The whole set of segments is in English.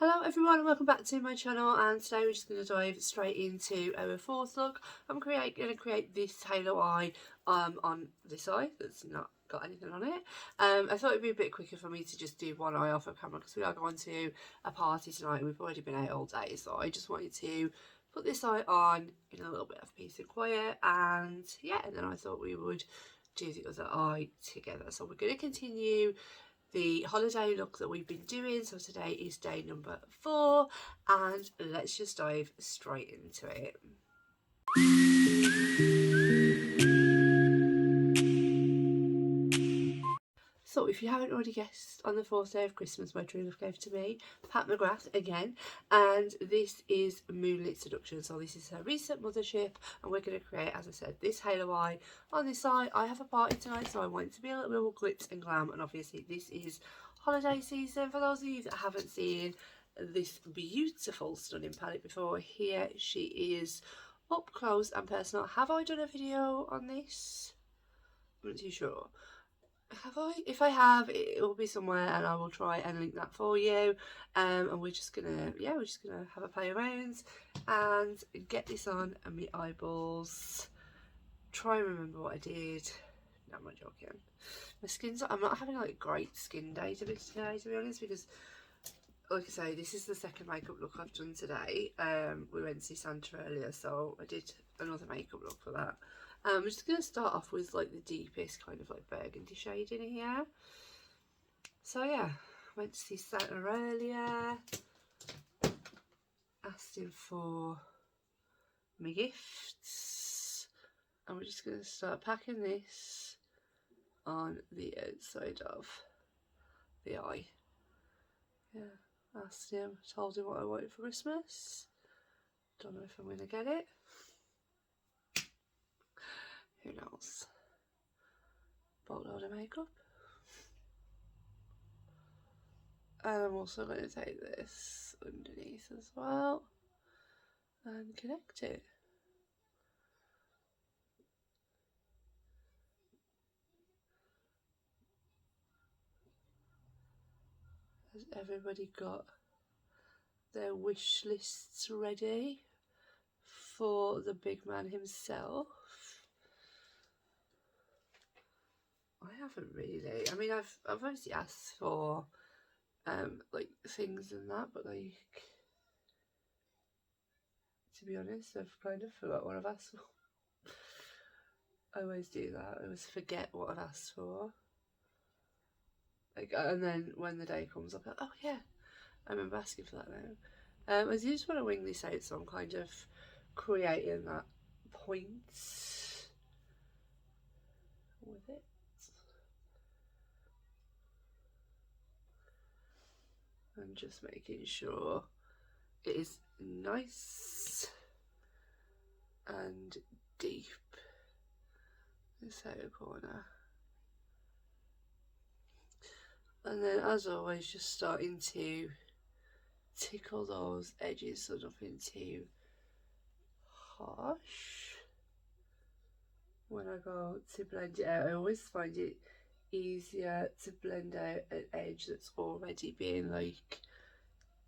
Hello everyone and welcome back to my channel, and today we're just going to dive straight into our fourth look. I'm going to create this halo eye on this eye that's not got anything on it. I thought it'd be a bit quicker for me to just do one eye off of camera because we are going to a party tonight and we've already been out all day, so I just wanted to put this eye on in a little bit of peace and quiet, and yeah, and then I thought we would do the other eye together. So we're going to continue the holiday look that we've been doing. So today is day number 4 and let's just dive straight into it. So if you haven't already guessed, on the 4th day of Christmas my true love gave to me Mcgrath again, and this is Moonlit Seduction. So this is her recent mothership, and we're going to create, as I said, this halo eye on this eye. I have a party tonight, so I want it to be a little bit more glitz and glam, and obviously this is holiday season. For those of you that haven't seen this beautiful stunning palette before, here she is up close and personal. Have I done a video on this? I'm not too sure. Have I? If I have, it will be somewhere and I will try and link that for you. And we're just gonna, we're just gonna have a play around and get this on and my eyeballs. Try and remember what I did. No, I'm not joking. My skin's, I'm not having like a great skin day today, to be honest, because like I say, this is the second makeup look I've done today. We went to see Santa earlier, so I did another makeup look for that. I'm just going to start off with like the deepest kind of like burgundy shade in here. So yeah, went to see Santa earlier, asked him for my gifts, and we're just going to start packing this on the outside of the eye. Yeah, asked him, told him what I wanted for Christmas. Don't know if I'm going to get it. Who knows? Boatload of makeup. And I'm also going to take this underneath as well and connect it. Has everybody got their wish lists ready for the big man himself? I haven't really. I mean, I've obviously asked for like things and that, but like, to be honest, I've kind of forgot what I've asked for. I always do that. I always forget what I've asked for. Like, and then when the day comes up, oh yeah, I remember asking for that now. I just want to wing this out, so I'm kind of creating that point with it. And just making sure it is nice and deep. This outer corner. And then, as always, just starting to tickle those edges so nothing too harsh. When I go to blend it out, I always find it easier to blend out an edge that's already been like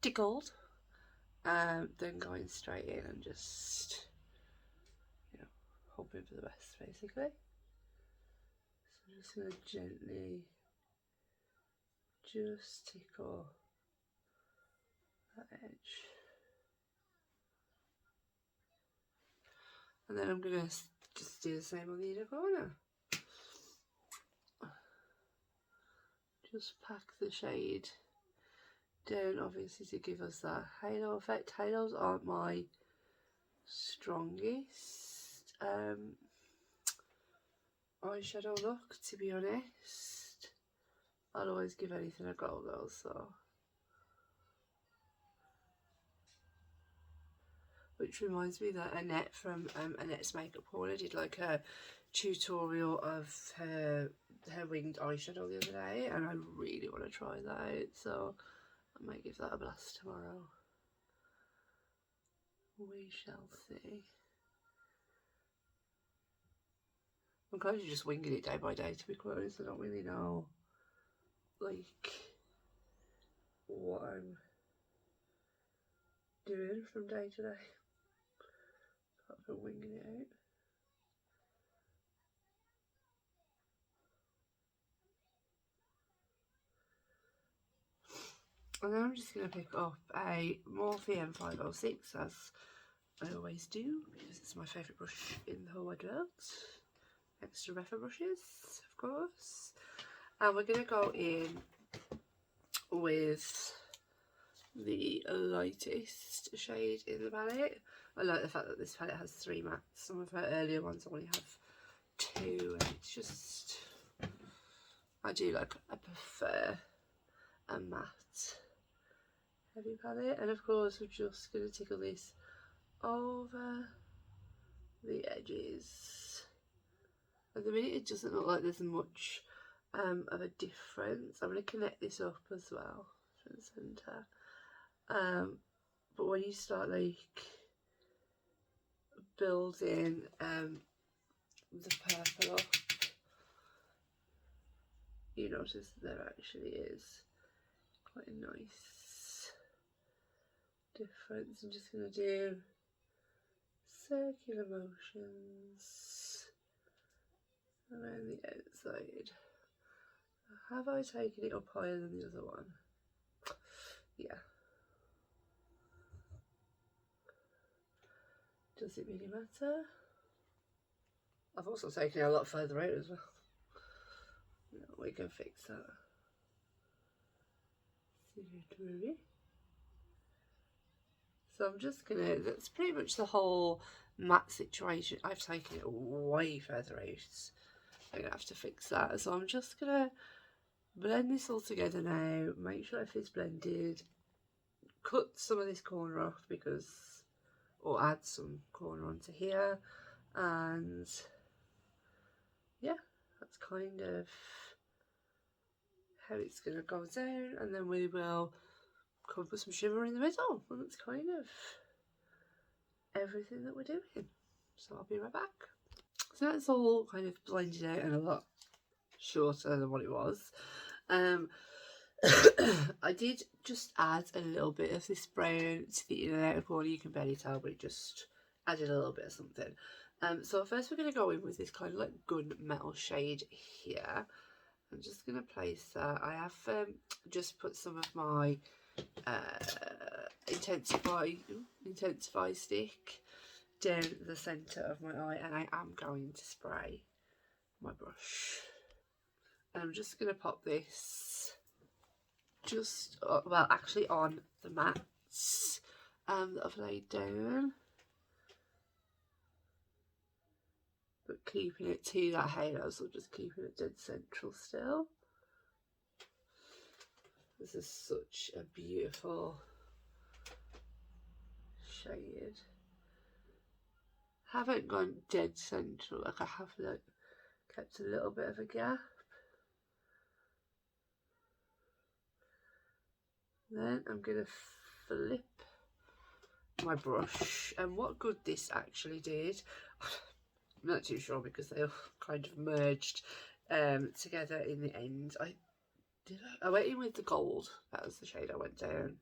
tickled than going straight in and just, you know, hoping for the best, basically. So I'm just going to gently just tickle that edge. And then I'm going to just do the same on the inner corner. Just pack the shade down, obviously, to give us that halo effect. Halos aren't my strongest eyeshadow look, to be honest. I'll always give anything a go though, so. Which reminds me that Annette from Annette's Makeup Haul, I did like a tutorial of her winged eyeshadow the other day, and I really want to try that out, so I might give that a blast tomorrow. We shall see. I'm kind of just winging it day by day, to be quite honest. I don't really know like what I'm doing from day to day, apart from winging it out. And then I'm just going to pick up a Morphe M506, as I always do, because it's my favourite brush in the whole wide world. Extra Refa brushes, of course. And we're going to go in with the lightest shade in the palette. I like the fact that this palette has 3 mattes. Some of her earlier ones only have 2, and it's just, I prefer a matte heavy palette. And of course we're just going to tickle this over the edges. At the minute it doesn't look like there's much of a difference. I'm going to connect this up as well to the centre. But when you start like building the purple up, you notice there actually is quite a nice difference. I'm just going to do circular motions around the outside. Have I taken it up higher than the other one? Yeah. Does it really matter? I've also taken it a lot further out as well. No, we can fix that. So I'm just gonna, that's pretty much the whole matte situation. I've taken it way further out. I'm gonna have to fix that. So I'm just gonna blend this all together now, make sure everything's blended, cut some of this corner off because, or add some corner onto here, and yeah, that's kind of how it's going to go down. And then we will come put some shimmer in the middle, and that's kind of everything that we're doing. So I'll be right back. So that's all kind of blended out and a lot shorter than what it was. I did just add a little bit of this brown to the inner and outer corner. You can barely tell, but it just added a little bit of something. So first we're going to go in with this kind of like gunmetal shade here. I'm just going to place that. I have just put some of my intensify stick down the centre of my eye, and I am going to spray my brush. And I'm just going to pop this just, well, actually on the mats that I've laid down, but keeping it to that halo, so just keeping it dead central still. This is such a beautiful shade. Haven't gone dead central, like I have like kept a little bit of a gap. Then I'm going to flip my brush, and what good this actually did, I'm not too sure because they all kind of merged together in the end. I went in with the gold, that was the shade I went down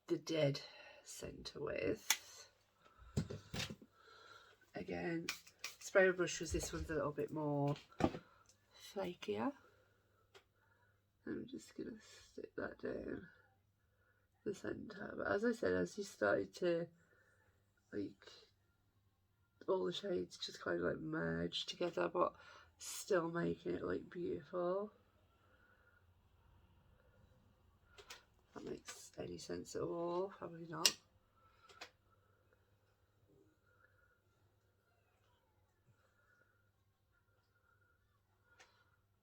the dead centre with. Again, spray brush was this one's a little bit more flakier. I'm just going to stick that down the centre. But as I said, as you started to, like, all the shades just kind of like merge together, but still making it like beautiful. If that makes any sense at all, probably not.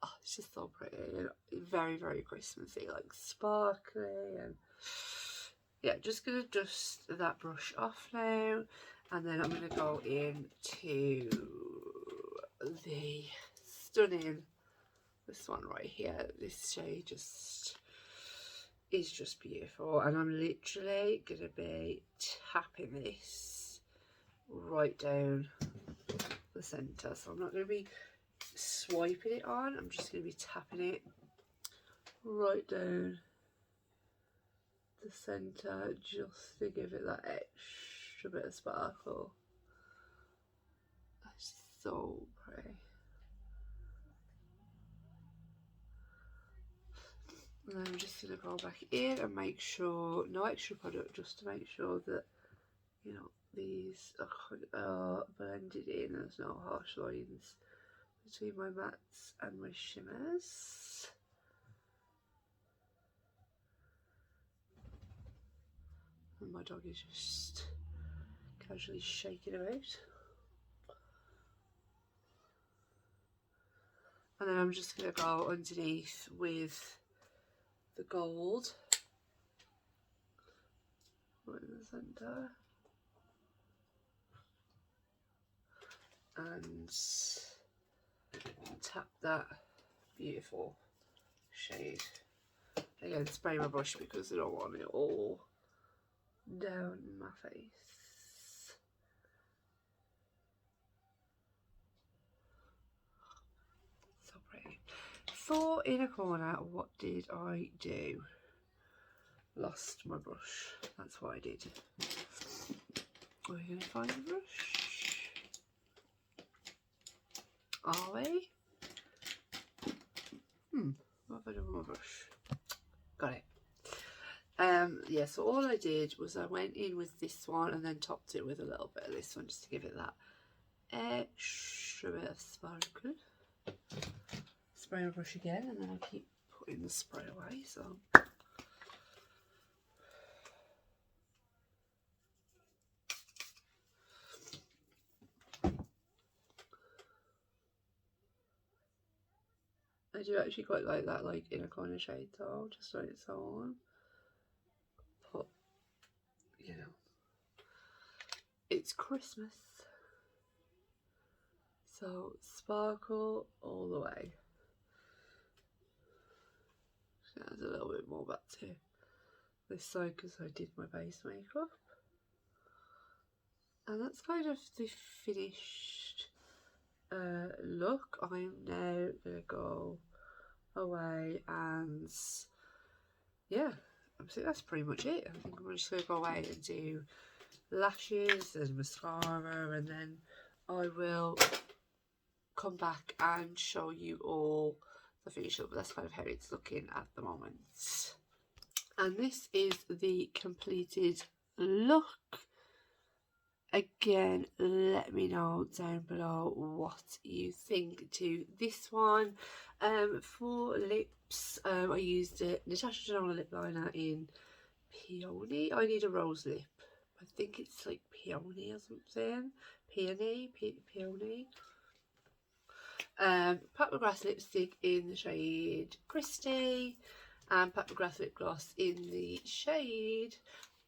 Oh, it's just so pretty and very, very Christmassy, like sparkly. And yeah, just gonna dust that brush off now, and then I'm gonna go into the stunning, this one right here. This shade just is just beautiful, and I'm literally gonna be tapping this right down the center. So I'm not gonna be swiping it on, I'm just going to be tapping it right down the centre just to give it that extra bit of sparkle. That's so pretty. And then I'm just going to go back in and make sure, no extra product, just to make sure that, you know, these are blended in. There's no harsh lines between my mattes and my shimmers. And my dog is just casually shaking about. And then I'm just going to go underneath with the gold right in the centre. And tap that beautiful shade. Again, spray my brush because I don't want it all down in my face. So pretty. For inner corner, what did I do? Lost my brush. That's what I did. Are we going to find the brush? Are we? What have I done with my brush? Got it. Yeah, so all I did was I went in with this one and then topped it with a little bit of this one just to give it that extra bit of sparkle. Spray my brush again and then I keep putting the spray away, so. I do actually quite like that inner corner shade though, just on its own. But, you know, it's Christmas. So, sparkle all the way. There's a little bit more back to this side because I did my base makeup. And that's kind of the finished look. I am now going to go away and yeah, I think that's pretty much it. I think I'm just going to go away and do lashes and mascara, and then I will come back and show you all the finished look. But that's kind of how it's looking at the moment. And this is the completed look. Again, let me know down below what you think to this one. For lips, I used a Natasha Denona lip liner in Peony. I need a rose lip. I think it's like Peony or something. Peony. Pat McGrath lipstick in the shade Christy, and Pat McGrath lip gloss in the shade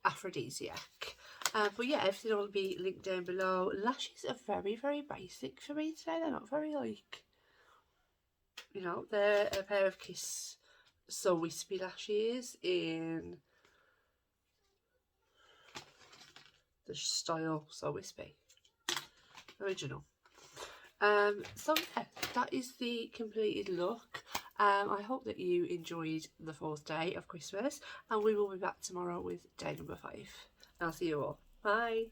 Aphrodisiac. But yeah, everything will be linked down below. Lashes are very, very basic for me today. They're not very like, you know, they're a pair of Kiss So Wispy lashes in the style So Wispy. Original. So yeah, that is the completed look. I hope that you enjoyed the 4th day of Christmas, and we will be back tomorrow with day number 5. I'll see you all. Bye.